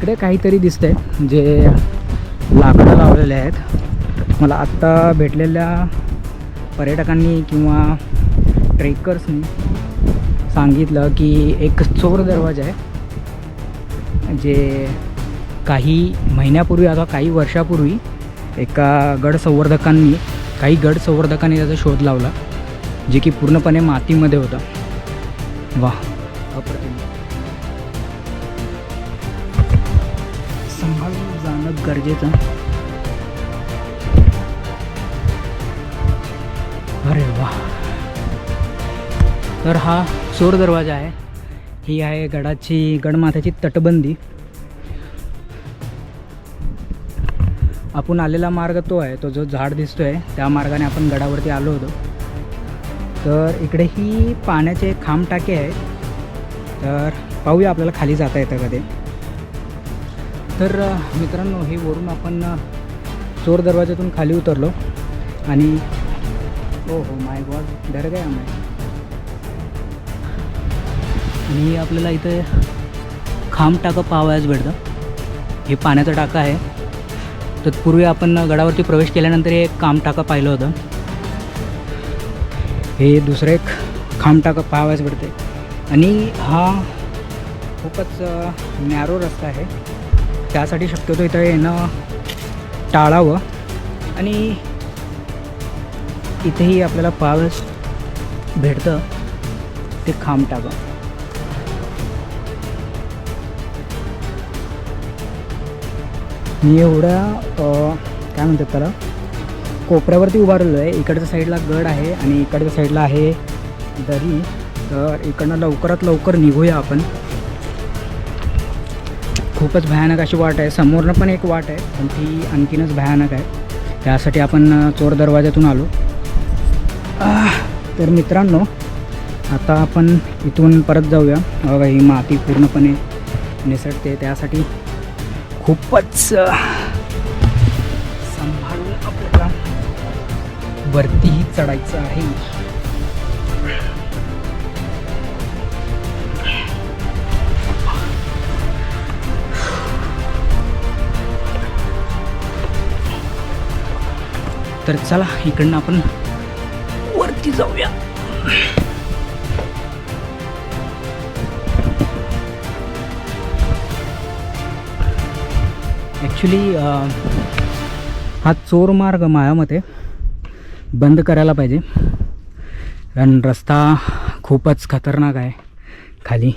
इकडे काहीतरी दिसतंय जे लाकडं लावलेले आहेत. मला आत्ता भेटलेल्या पर्यटकांनी किंवा ट्रेकर्सनी सांगितलं की एक चोर दरवाजा आहे जे काही महिन्यापूर्वी अथवा काही वर्षापूर्वी काही गड संवर्धकांनी त्याचा शोध लावला, जे की पूर्णपणे मातीमध्ये होता. वाह, अप्रतिम. सांभाळून जाणं गरजेचं. अरे वाह. तर हा चोर दरवाजा आहे. ही आहे गडमाथ्याची तटबंदी. आपण आलेला मार्ग तो आहे, तो जो झाड दिसतोय त्या मार्गाने आपण गडावरती आलो होतो. तर इकडे ही पाण्याचे खांब टाके आहे. तर पाहूया आपल्याला खाली जाता येतं का ते. तर मित्रांनो, हे वरून आपण चोर दरवाजातून खाली उतरलो आणि हो माय गॉड, डर गया मैं. आणि आपल्याला इथे खांब टाकं पाहावयास भेटतं. हे पाण्याचं टाकं आहे. तत्पूर्वी आपण गडावरती प्रवेश केल्यानंतर हे एक खांब टाकं पाहिलं होतं. हे दुसरं एक खांब टाकं पाहावयास भेटते. आणि हा खूपच नॅरो रस्ता आहे, त्यासाठी शक्यतो इथं येणं टाळावं. आणि इथेही आपल्याला पाहावयास भेटतं ते खांब टाकं. मी एवढ्या काय म्हणतात त्याला, कोपऱ्यावरती उभारलेलो आहे. इकडच्या साईडला गड आहे आणि इकडच्या साईडला आहे दरी. तर इकडनं लवकरात लवकर निघूया आपण. खूपच भयानक अशी वाट आहे. समोरनं पण एक वाट आहे, पण ती आणखीनच भयानक आहे. त्यासाठी आपण चोर दरवाजातून आलो. तर मित्रांनो, आता आपण इथून परत जाऊया. बघा, ही माती पूर्णपणे निसटते, त्यासाठी खूपच सांभाळून आपल्याला वरतीही चढायचं आहे. तर चला, इकडनं आपण वरती जाऊया. ॲक्च्युली हा चोर मार्ग माझ्यामते बंद करायला पाहिजे, कारण रस्ता खूपच खतरनाक आहे खाली.